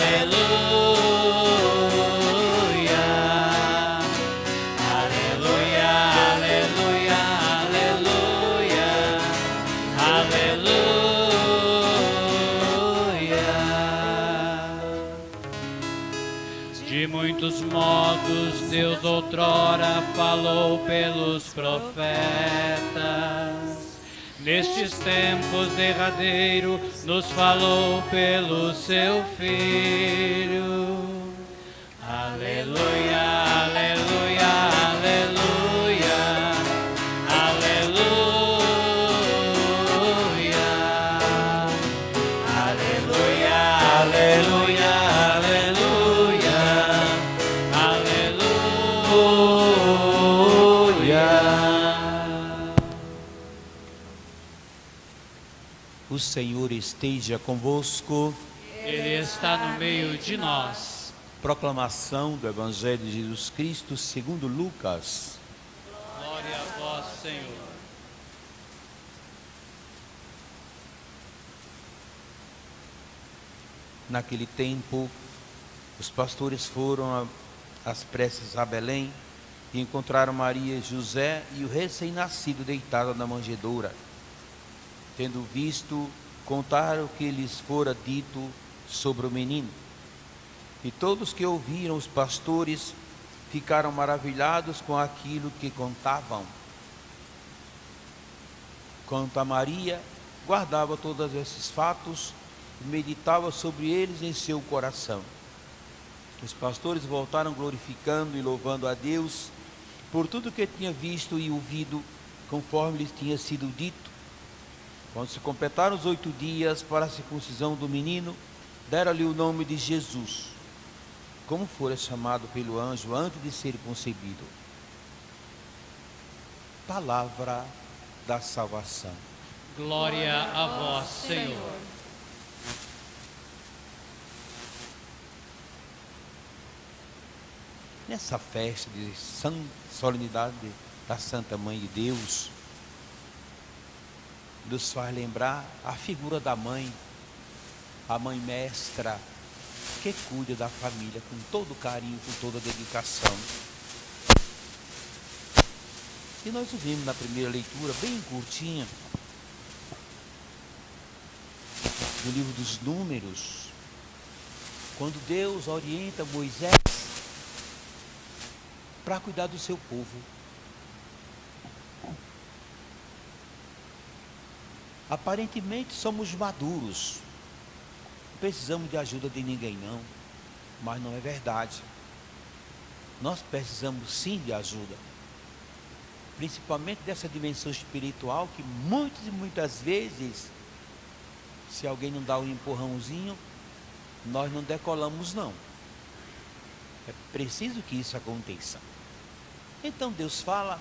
aleluia, aleluia, aleluia, aleluia. De muitos modos Deus outrora falou pelos profetas. Nestes tempos derradeiros nos falou pelo seu Filho. Aleluia, aleluia, aleluia, aleluia, aleluia, aleluia, aleluia, aleluia. O Senhor esteja convosco. Ele está no meio de nós. Proclamação do Evangelho de Jesus Cristo segundo Lucas. Glória a vós, Senhor. Naquele tempo, os pastores foram às pressas a Belém e encontraram Maria, José e o recém-nascido deitado na manjedoura. Tendo visto, contaram o que lhes fora dito sobre o menino. E todos que ouviram os pastores ficaram maravilhados com aquilo que contavam. Quanto a Maria, guardava todos esses fatos e meditava sobre eles em seu coração. Os pastores voltaram glorificando e louvando a Deus por tudo que tinha visto e ouvido, conforme lhes tinha sido dito. Quando se completaram os 8 dias para a circuncisão do menino, deram-lhe o nome de Jesus, como fora chamado pelo anjo antes de ser concebido. Palavra da salvação. Glória a vós, Senhor. Nessa festa de solenidade da Santa Mãe de Deus, nos faz lembrar a figura da mãe, a mãe mestra, que cuida da família com todo carinho, com toda dedicação. E nós ouvimos na primeira leitura, bem curtinha, do livro dos Números, quando Deus orienta Moisés para cuidar do seu povo. Aparentemente somos maduros, não precisamos de ajuda de ninguém não, mas não é verdade. Nós precisamos sim de ajuda, principalmente dessa dimensão espiritual que muitas e muitas vezes, se alguém não dá um empurrãozinho, nós não decolamos não. É preciso que isso aconteça. Então Deus fala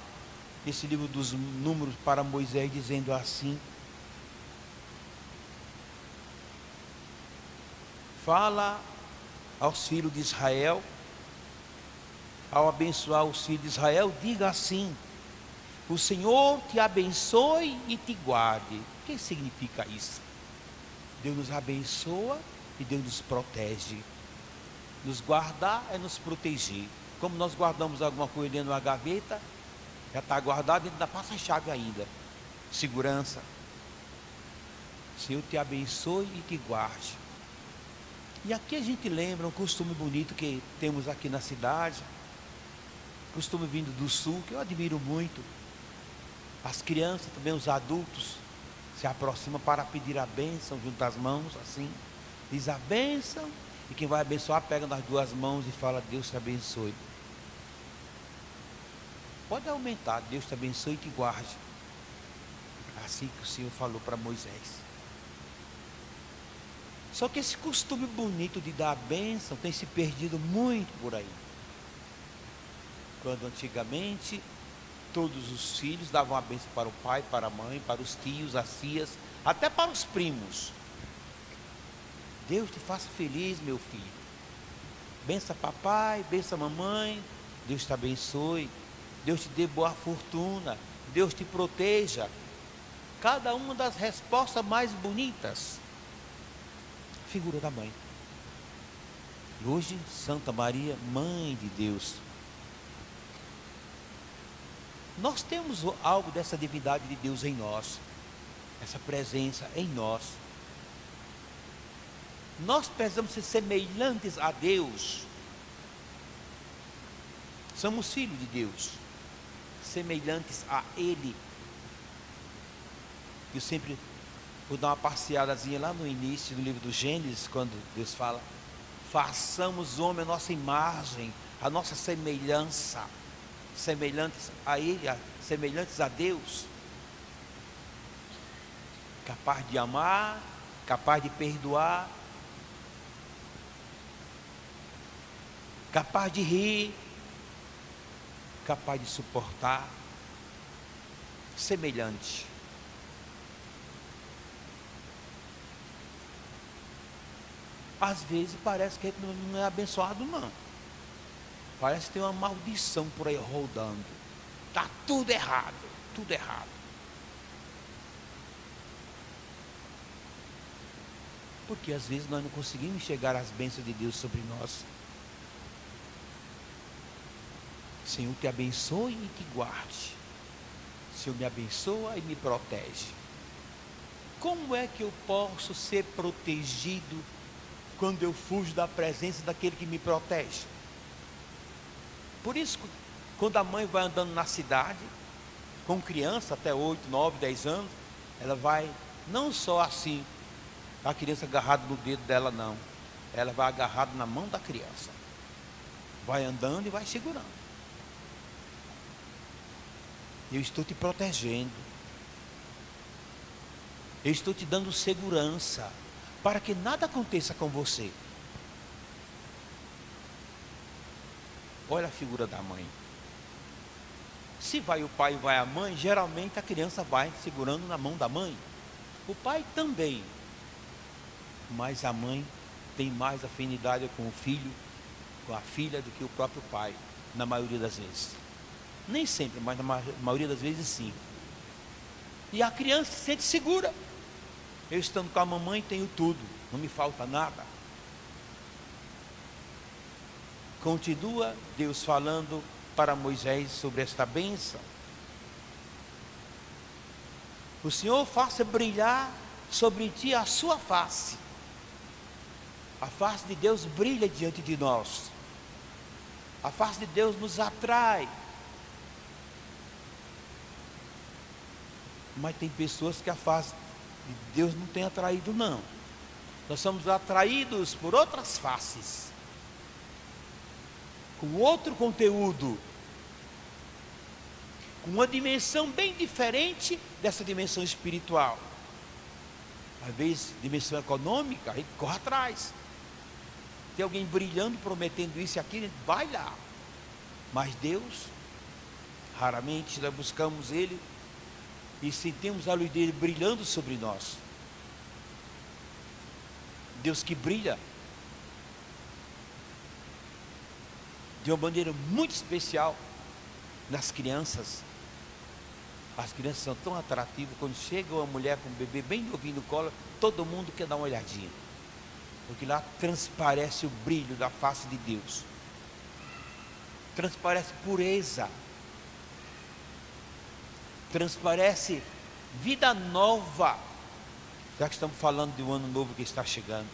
nesse livro dos Números para Moisés dizendo assim: fala aos filhos de Israel, ao abençoar os filhos de Israel, diga assim: o Senhor te abençoe e te guarde. O que significa isso? Deus nos abençoa e Deus nos protege. Nos guardar é nos proteger. Como nós guardamos alguma coisa dentro de uma gaveta, já está guardado, ainda passa a chave ainda. Segurança. Senhor te abençoe e te guarde. E aqui a gente lembra um costume bonito que temos aqui na cidade, costume vindo do sul, que eu admiro muito. As crianças, também os adultos, se aproximam para pedir a bênção, junto às mãos, assim, diz a bênção, e quem vai abençoar pega nas 2 mãos e fala: Deus te abençoe. Pode aumentar: Deus te abençoe e te guarde. Assim que o Senhor falou para Moisés. Só que esse costume bonito de dar a bênção tem se perdido muito por aí. Quando antigamente todos os filhos davam a bênção para o pai, para a mãe, para os tios, as tias, até para os primos. Deus te faça feliz, meu filho. Bença papai, bença mamãe. Deus te abençoe. Deus te dê boa fortuna. Deus te proteja. Cada uma das respostas mais bonitas. Figura da mãe. E hoje, Santa Maria, Mãe de Deus. Nós temos algo dessa divindade de Deus em nós, essa presença em nós. Nós precisamos ser semelhantes a Deus. Somos filhos de Deus, semelhantes a Ele. Eu sempre vou dar uma passeadazinha lá no início do livro do Gênesis, quando Deus fala: façamos o homem a nossa imagem, a nossa semelhança, semelhantes a Ele, semelhantes a Deus, capaz de amar, capaz de perdoar, capaz de rir, capaz de suportar, semelhante. Às vezes parece que a gente não é abençoado, não. Parece que tem uma maldição por aí rodando. Está tudo errado, tudo errado. Porque às vezes nós não conseguimos enxergar as bênçãos de Deus sobre nós. Senhor te abençoe e te guarde. Senhor me abençoa e me protege. Como é que eu posso ser protegido quando eu fujo da presença daquele que me protege? Por isso, quando a mãe vai andando na cidade, com criança até 8, 9, 10 anos, ela vai não só assim, a criança agarrada no dedo dela, não. Ela vai agarrada na mão da criança. Vai andando e vai segurando. Eu estou te protegendo. Eu estou te dando segurança para que nada aconteça com você. Olha a figura da mãe. Se vai o pai e vai a mãe, geralmente a criança vai segurando na mão da mãe. O pai também. Mas a mãe tem mais afinidade com o filho, com a filha, do que o próprio pai, na maioria das vezes. Nem sempre, mas na maioria das vezes sim. E a criança se sente segura. Eu estando com a mamãe tenho tudo, não me falta nada. Continua Deus falando para Moisés sobre esta bênção. O Senhor faça brilhar sobre ti a sua face. A face de Deus brilha diante de nós. A face de Deus nos atrai. Mas tem pessoas que a face de Deus não tem atraído, não. Nós somos atraídos por outras faces, com outro conteúdo, com uma dimensão bem diferente dessa dimensão espiritual. Às vezes, dimensão econômica, a gente corre atrás. Tem alguém brilhando, prometendo isso e aquilo, a gente vai lá. Mas Deus, raramente nós buscamos Ele e sentimos a luz dele brilhando sobre nós. Deus que brilha de uma maneira muito especial nas crianças. As crianças são tão atrativas. Quando chega uma mulher com um bebê bem novinho no colo, todo mundo quer dar uma olhadinha, porque lá transparece o brilho da face de Deus, transparece pureza, transparece vida nova, já que estamos falando de um ano novo que está chegando.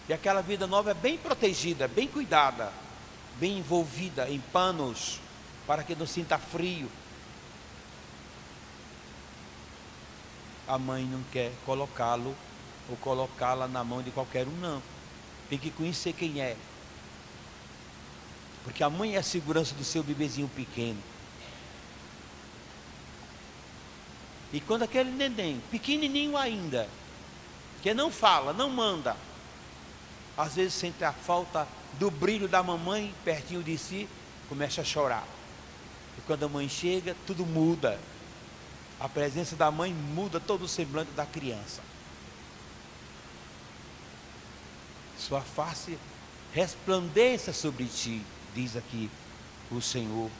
E aquela vida nova é bem protegida, bem cuidada, bem envolvida em panos, para que não sinta frio. A mãe não quer colocá-lo ou colocá-la na mão de qualquer um, não. Tem que conhecer quem é, porque a mãe é a segurança do seu bebezinho pequeno. E quando aquele neném, pequenininho ainda, que não fala, não manda, às vezes sente a falta do brilho da mamãe pertinho de si, começa a chorar. E quando a mãe chega, tudo muda. A presença da mãe muda todo o semblante da criança. Sua face resplandeça sobre ti, diz aqui o Senhor.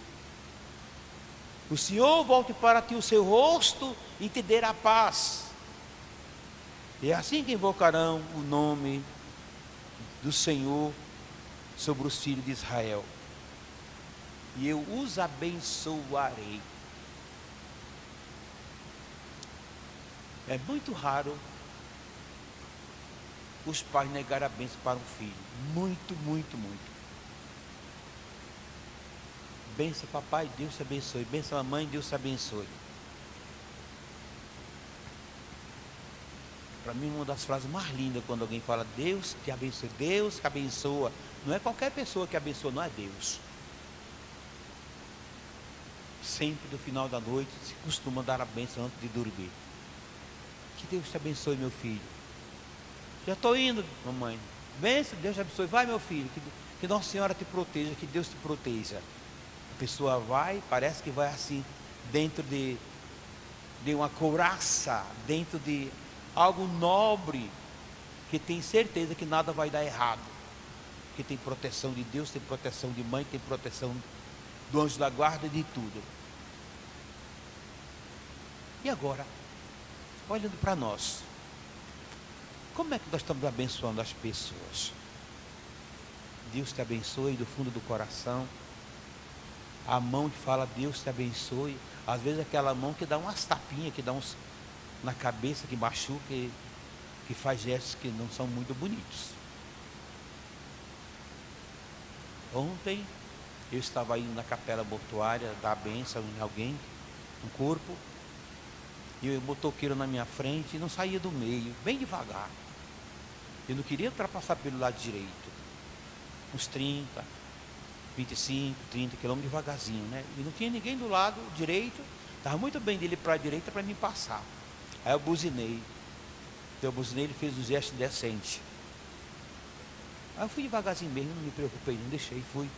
O Senhor volte para ti o seu rosto e te dê a paz. E é assim que invocarão o nome do Senhor sobre os filhos de Israel. E eu os abençoarei. É muito raro os pais negarem a bênção para um filho. Muito, muito, muito. Benção papai, Deus te abençoe. Benção mamãe, Deus te abençoe. Para mim, uma das frases mais lindas quando alguém fala Deus te abençoe, Deus te abençoa. Não é qualquer pessoa que abençoa, não é Deus. Sempre no final da noite se costuma dar a bênção antes de dormir. Que Deus te abençoe, meu filho. Já estou indo, mamãe. Bênção, Deus te abençoe. Vai, meu filho. Que Nossa Senhora te proteja, que Deus te proteja. A pessoa vai, parece que vai assim, dentro de uma couraça, dentro de algo nobre, que tem certeza que nada vai dar errado. Que tem proteção de Deus, tem proteção de mãe, tem proteção do anjo da guarda e de tudo. E agora, olhando para nós, como é que nós estamos abençoando as pessoas? Deus te abençoe do fundo do coração. A mão que fala Deus te abençoe. Às vezes aquela mão que dá umas tapinhas, que dá uns na cabeça, que machuca, que faz gestos que não são muito bonitos. Ontem eu estava indo na capela mortuária dar a bênção em alguém, um corpo, e o motoqueiro na minha frente não saía do meio, bem devagar. Eu não queria ultrapassar pelo lado direito, uns 30, 25, 30 quilômetros devagarzinho, né? E não tinha ninguém do lado direito, estava muito bem dele para a direita para me passar. Aí eu buzinei. Então eu buzinei, ele fez um gesto indecente. Aí eu fui devagarzinho mesmo, não me preocupei, não deixei, fui.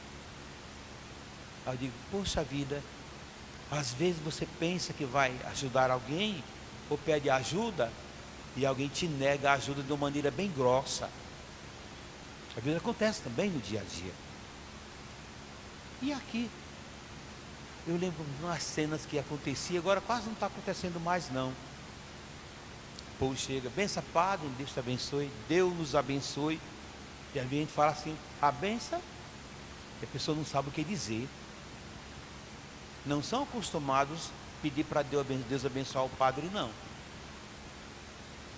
Aí eu digo, poxa vida, às vezes você pensa que vai ajudar alguém, ou pede ajuda, e alguém te nega a ajuda de uma maneira bem grossa. Às vezes acontece também no dia a dia. E aqui, eu lembro de umas cenas que acontecia, agora quase não está acontecendo mais não. O povo chega, benção padre, Deus te abençoe, Deus nos abençoe. E a gente fala assim, a benção, e a pessoa não sabe o que dizer. Não são acostumados a pedir para Deus abençoar o padre, não.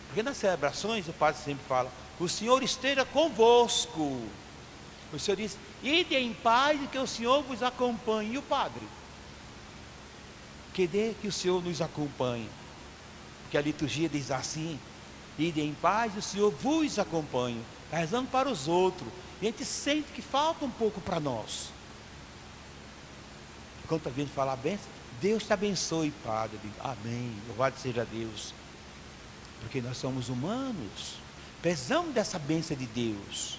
Porque nas celebrações o padre sempre fala, o Senhor esteja convosco. O Senhor diz, ide em paz e que o Senhor vos acompanhe. E o padre? Que o Senhor nos acompanhe. Porque a liturgia diz assim, ide em paz e o Senhor vos acompanhe. Está rezando para os outros. E a gente sente que falta um pouco para nós. Quando está vindo falar bênção, Deus te abençoe, Padre. Amém. Louvado seja Deus. Porque nós somos humanos. Precisamos dessa bênção de Deus.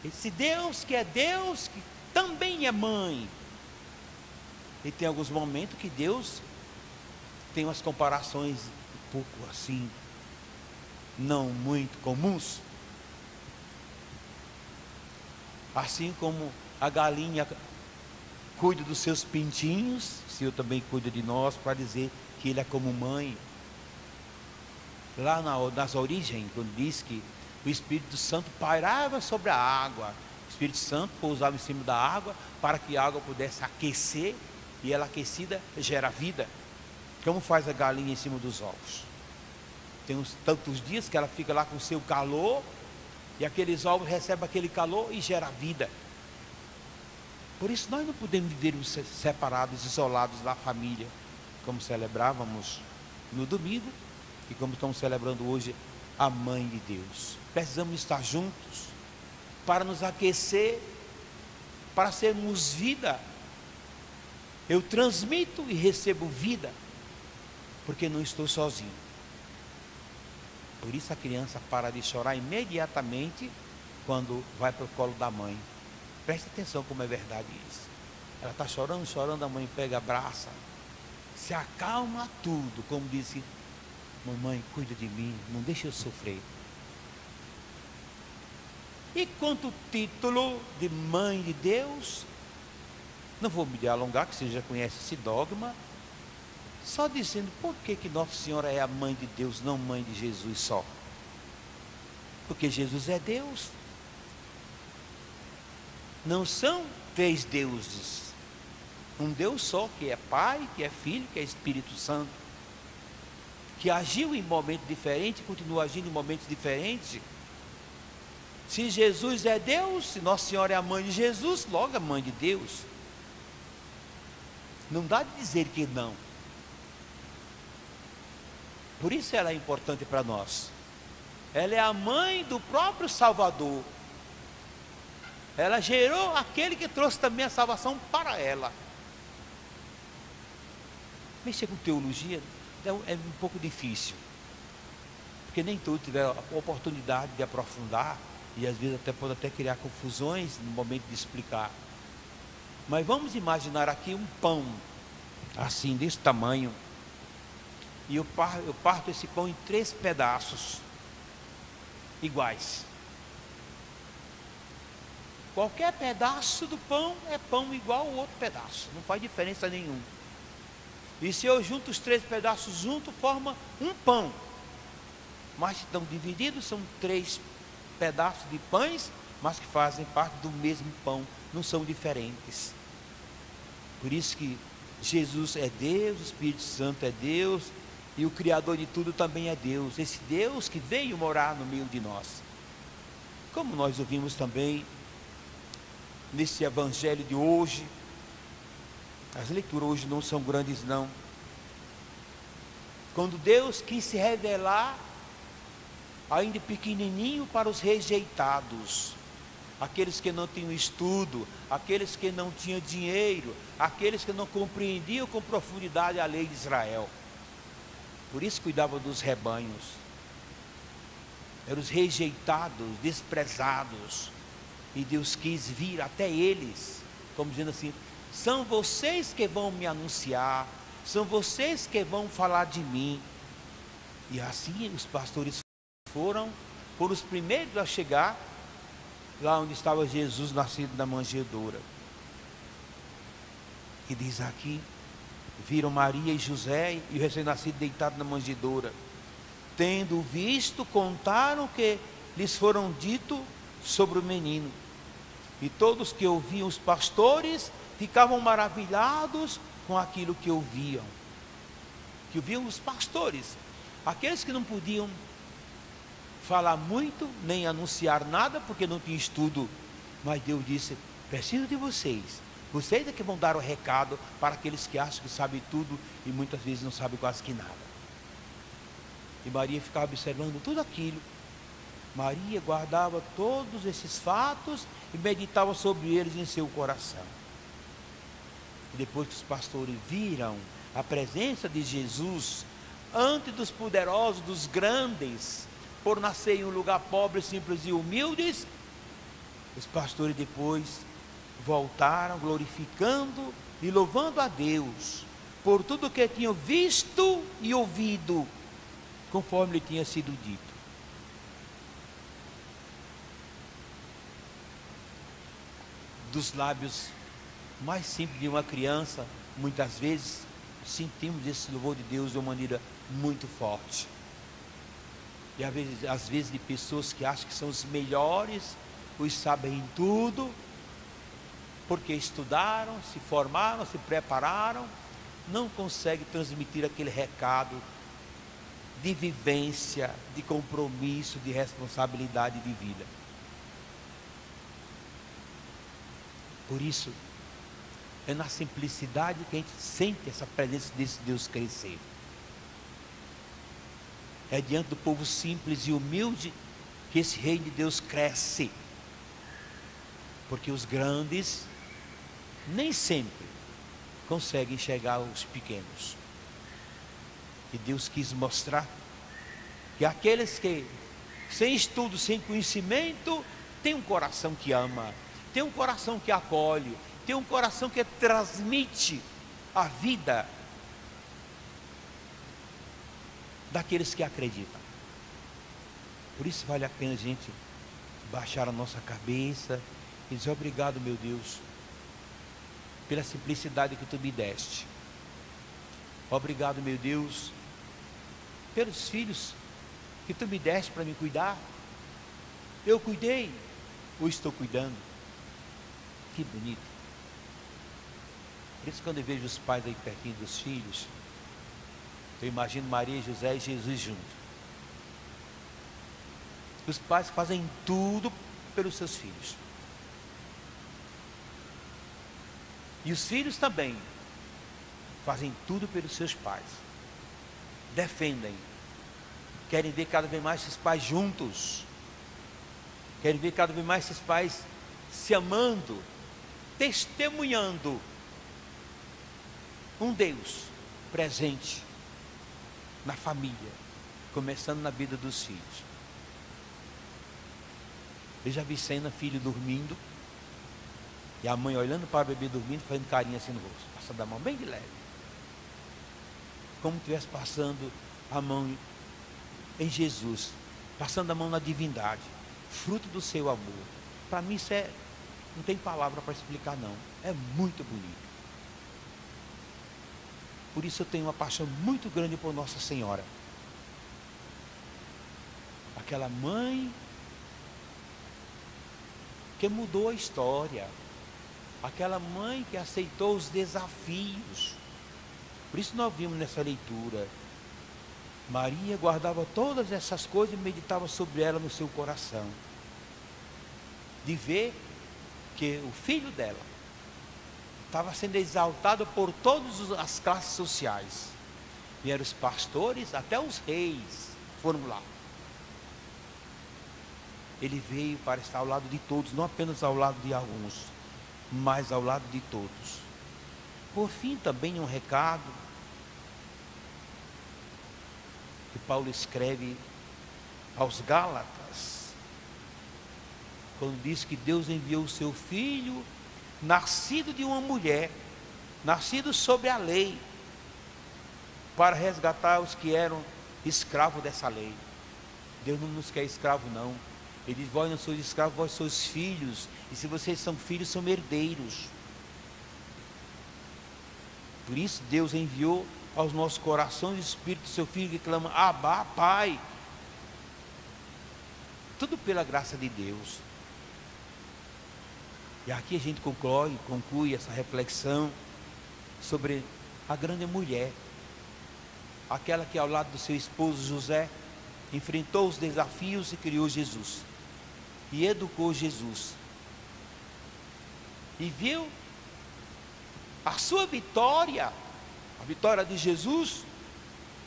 Esse Deus, que também é mãe. E tem alguns momentos que Deus tem umas comparações um pouco assim, não muito comuns. Assim como a galinha cuida dos seus pintinhos, o Senhor também cuida de nós, para dizer que Ele é como mãe. Lá nas origens, quando diz que o Espírito Santo pairava sobre a água, o Espírito Santo pousava em cima da água, para que a água pudesse aquecer, e ela aquecida gera vida. Como faz a galinha em cima dos ovos? Tem uns tantos dias que ela fica lá com o seu calor, e aqueles ovos recebem aquele calor e gera vida. Por isso nós não podemos viver separados, isolados da família, como celebrávamos no domingo, e como estamos celebrando hoje a Mãe de Deus. Precisamos estar juntos, para nos aquecer, para sermos vida. Eu transmito e recebo vida, porque não estou sozinho. Por isso a criança para de chorar imediatamente quando vai para o colo da mãe. Preste atenção como é verdade isso. Ela está chorando, chorando, a mãe pega, abraça, se acalma tudo, como disse, mamãe, cuida de mim, não deixa eu sofrer. E quanto ao título de Mãe de Deus, não vou me alongar, que você já conhece esse dogma, só dizendo por que Nossa Senhora é a Mãe de Deus, não Mãe de Jesus só. Porque Jesus é Deus, Não são três deuses. Um Deus só, que é Pai, que é Filho, que é Espírito Santo, que agiu em momentos diferentes e continua agindo em momentos diferentes. Se Jesus é Deus, se Nossa Senhora é a mãe de Jesus, logo a mãe de Deus. Não dá de dizer que não. Por isso ela é importante para nós. Ela é a mãe do próprio Salvador. Ela gerou aquele que trouxe também a salvação para ela. Mexer com teologia é um pouco difícil, porque nem todos tiveram a oportunidade de aprofundar, e às vezes pode até criar confusões no momento de explicar. Mas vamos imaginar aqui um pão, assim, desse tamanho, e eu parto esse pão em 3 pedaços, iguais. Qualquer pedaço do pão é pão igual ao outro pedaço, não faz diferença nenhuma. E se eu junto os 3 pedaços juntos, forma um pão. Mas se estão divididos, são 3 pedaços de pães, mas que fazem parte do mesmo pão, não são diferentes. Por isso que Jesus é Deus, o Espírito Santo é Deus, e o Criador de tudo também é Deus. Esse Deus que veio morar no meio de nós. Como nós ouvimos também nesse evangelho de hoje, as leituras hoje não são grandes não. Quando Deus quis se revelar, ainda pequenininho, para os rejeitados, aqueles que não tinham estudo, aqueles que não tinham dinheiro, aqueles que não compreendiam com profundidade a lei de Israel. Por isso cuidava dos rebanhos. Eram os rejeitados, desprezados, e Deus quis vir até eles, como dizendo assim: são vocês que vão me anunciar, são vocês que vão falar de mim. E assim os pastores foram os primeiros a chegar lá onde estava Jesus nascido na manjedoura. E diz aqui: viram Maria e José e o recém-nascido deitado na manjedoura. Tendo visto, contaram que lhes foram dito sobre o menino. E todos que ouviam os pastores ficavam maravilhados com aquilo que ouviam. Que ouviam os pastores, aqueles que não podiam falar muito, nem anunciar nada, porque não tinha estudo. Mas Deus disse: preciso de vocês. Vocês é que vão dar o recado para aqueles que acham que sabem tudo e muitas vezes não sabem quase que nada. E Maria ficava observando tudo aquilo. Maria guardava todos esses fatos e meditava sobre eles em seu coração. E depois que os pastores viram a presença de Jesus, antes dos poderosos, dos grandes, por nascer em um lugar pobre, simples e humildes, os pastores depois voltaram glorificando e louvando a Deus por tudo que tinham visto e ouvido, conforme lhe tinha sido dito. Dos lábios mais simples de uma criança, muitas vezes sentimos esse louvor de Deus de uma maneira muito forte. E às vezes de pessoas que acham que são os melhores, os sabem em tudo, porque estudaram, se formaram, se prepararam, não conseguem transmitir aquele recado de vivência, de compromisso, de responsabilidade de vida. Por isso, é na simplicidade que a gente sente essa presença desse Deus crescer. É diante do povo simples e humilde que esse reino de Deus cresce. Porque os grandes nem sempre conseguem enxergar os pequenos. E Deus quis mostrar que aqueles que, sem estudo, sem conhecimento, têm um coração que ama, tem um coração que acolhe, tem um coração que transmite a vida daqueles que acreditam. Por isso vale a pena a gente baixar a nossa cabeça e dizer: obrigado, meu Deus, pela simplicidade que tu me deste. Obrigado, meu Deus, pelos filhos que tu me deste para me cuidar. Eu cuidei, ou estou cuidando. Que bonito. Por isso, quando eu vejo os pais aí pertinho dos filhos, eu imagino Maria, José e Jesus juntos. Os pais fazem tudo pelos seus filhos. E os filhos também fazem tudo pelos seus pais. Defendem. Querem ver cada vez mais esses pais juntos. Querem ver cada vez mais esses pais se amando, testemunhando um Deus presente na família, começando na vida dos filhos. Eu já vi cena, filho dormindo, e a mãe olhando para o bebê dormindo, fazendo carinho assim no rosto, passando a mão bem de leve, como se estivesse passando a mão em Jesus, passando a mão na divindade, fruto do seu amor. Para mim isso não tem palavra para explicar não, é muito bonito. Por isso eu tenho uma paixão muito grande por Nossa Senhora, aquela mãe que mudou a história, aquela mãe que aceitou os desafios. Por isso nós vimos nessa leitura, Maria guardava todas essas coisas e meditava sobre ela no seu coração, de ver que o filho dela estava sendo exaltado por todas as classes sociais. Vieram os pastores, até os reis foram lá. Ele veio para estar ao lado de todos, não apenas ao lado de alguns, mas ao lado de todos. Por fim, também um recado que Paulo escreve aos Gálatas, quando diz que Deus enviou o seu Filho, nascido de uma mulher, nascido sob a lei, para resgatar os que eram escravos dessa lei. Deus não nos quer escravo não. Ele diz, vós não sois escravos, vós sois filhos, e se vocês são filhos, são herdeiros. Por isso Deus enviou aos nossos corações o Espírito do seu Filho, que clama, Abba, Pai. Tudo pela graça de Deus. E aqui a gente conclui essa reflexão sobre a grande mulher, aquela que ao lado do seu esposo José enfrentou os desafios e criou Jesus, e educou Jesus, e viu a sua vitória, a vitória de Jesus,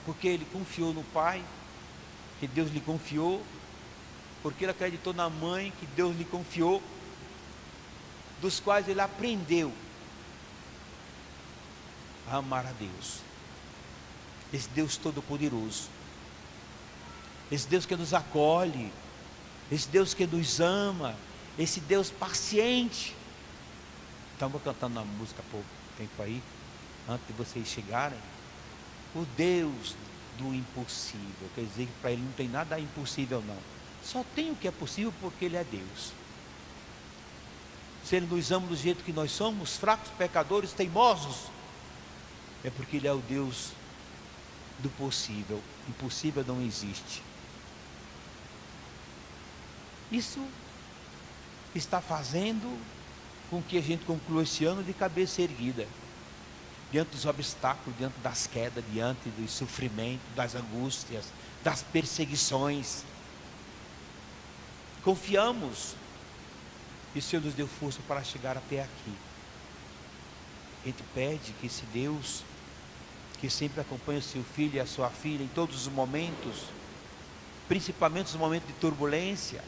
porque ele confiou no Pai, que Deus lhe confiou, porque ele acreditou na mãe, que Deus lhe confiou, dos quais ele aprendeu a amar a Deus, esse Deus todo-poderoso, esse Deus que nos acolhe, esse Deus que nos ama, esse Deus paciente. Estamos cantando uma música há pouco tempo aí, antes de vocês chegarem, o Deus do impossível, quer dizer que para ele não tem nada impossível não, só tem o que é possível porque ele é Deus. Se ele nos ama do jeito que nós somos, fracos, pecadores, teimosos, é porque ele é o Deus do possível. Impossível não existe. Isso está fazendo com que a gente conclua esse ano de cabeça erguida, diante dos obstáculos, diante das quedas, diante do sofrimento, das angústias, das perseguições. Confiamos, e o Senhor nos deu força para chegar até aqui. A gente pede que esse Deus, que sempre acompanha o seu filho e a sua filha em todos os momentos, principalmente nos momentos de turbulência,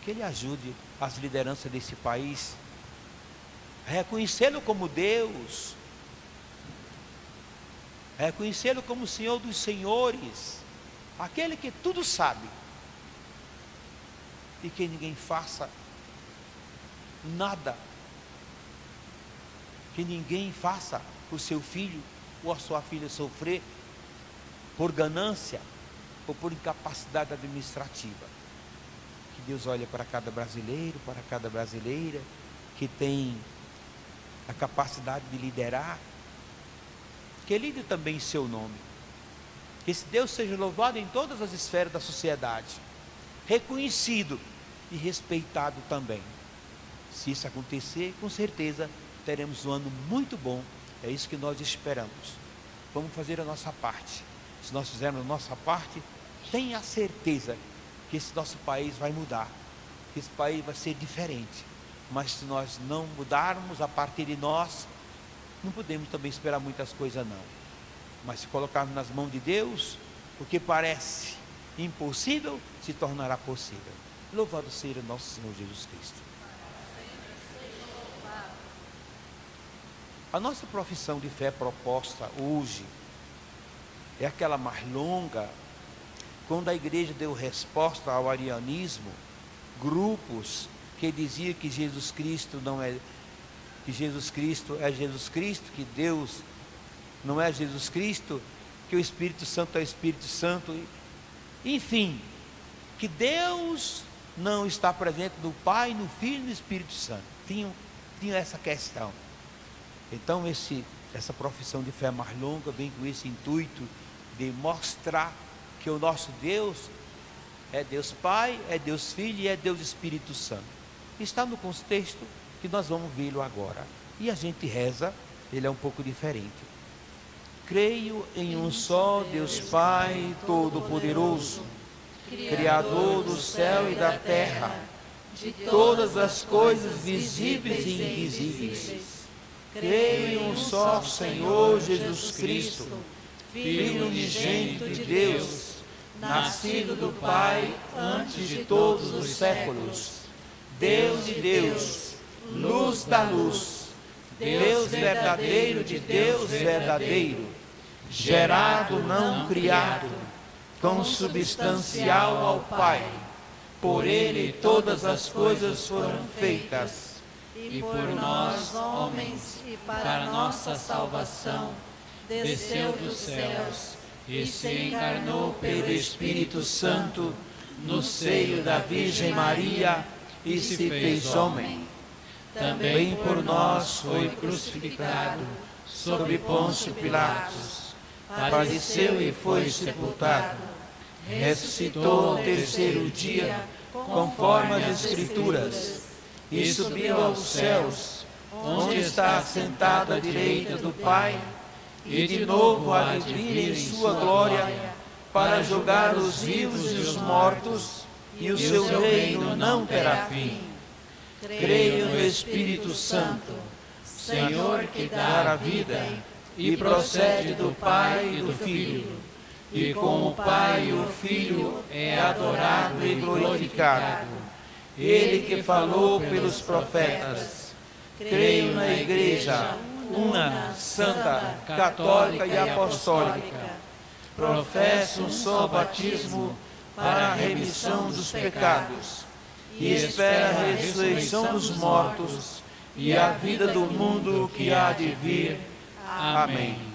que Ele ajude as lideranças desse país a reconhecê-lo como Deus, a reconhecê-lo como o Senhor dos senhores, aquele que tudo sabe, e que ninguém faça nada, que ninguém faça o seu filho ou a sua filha sofrer por ganância ou por incapacidade administrativa. Que Deus olhe para cada brasileiro, para cada brasileira que tem a capacidade de liderar, que lidere também em seu nome. Que esse Deus seja louvado em todas as esferas da sociedade, reconhecido e respeitado também. Se isso acontecer, com certeza teremos um ano muito bom. É isso que nós esperamos. Vamos fazer a nossa parte. Se nós fizermos a nossa parte, tenha certeza que esse nosso país vai mudar, que esse país vai ser diferente. Mas se nós não mudarmos a partir de nós, não podemos também esperar muitas coisas não. Mas se colocarmos nas mãos de Deus, o que parece impossível se tornará possível. Louvado seja nosso Senhor Jesus Cristo. A nossa profissão de fé proposta hoje é aquela mais longa. Quando a igreja deu resposta ao arianismo, grupos que diziam que Jesus Cristo não é, que Jesus Cristo é Jesus Cristo, que Deus não é Jesus Cristo, que o Espírito Santo é o Espírito Santo, enfim, que Deus não está presente no Pai, no Filho e no Espírito Santo. Tinham essa questão. Então essa profissão de fé mais longa vem com esse intuito de mostrar que o nosso Deus é Deus Pai, é Deus Filho e é Deus Espírito Santo. Está no contexto que nós vamos vê-lo agora. E a gente reza, ele é um pouco diferente. Creio em um só Deus Pai Todo-Poderoso, Criador do céu e da terra, de todas as coisas visíveis e invisíveis. Creio em um só Senhor Jesus Cristo, Filho unigênito de Deus, nascido do Pai antes de todos os séculos, Deus de Deus, luz da luz, Deus verdadeiro de Deus verdadeiro, gerado não criado, consubstancial ao Pai. Por Ele todas as coisas foram feitas. E por nós, homens, e para nossa salvação, desceu dos céus e se encarnou pelo Espírito Santo no seio da Virgem Maria e se fez homem. Também por nós foi crucificado sob Pôncio Pilatos, padeceu e foi sepultado, ressuscitou ao terceiro dia, conforme as Escrituras, e subiu aos céus, onde está assentado à direita do Pai, e de novo há de vir em sua glória, para julgar os vivos e os mortos, e o seu reino não terá fim. Creio no Espírito Santo, Senhor que dá a vida, e procede do Pai e do Filho, e com o Pai e o Filho é adorado e glorificado. Ele que falou pelos profetas. Creio na Igreja, una, santa, católica e apostólica. Professo um só batismo para a remissão dos pecados. E espero a ressurreição dos mortos e a vida do mundo que há de vir. Amém.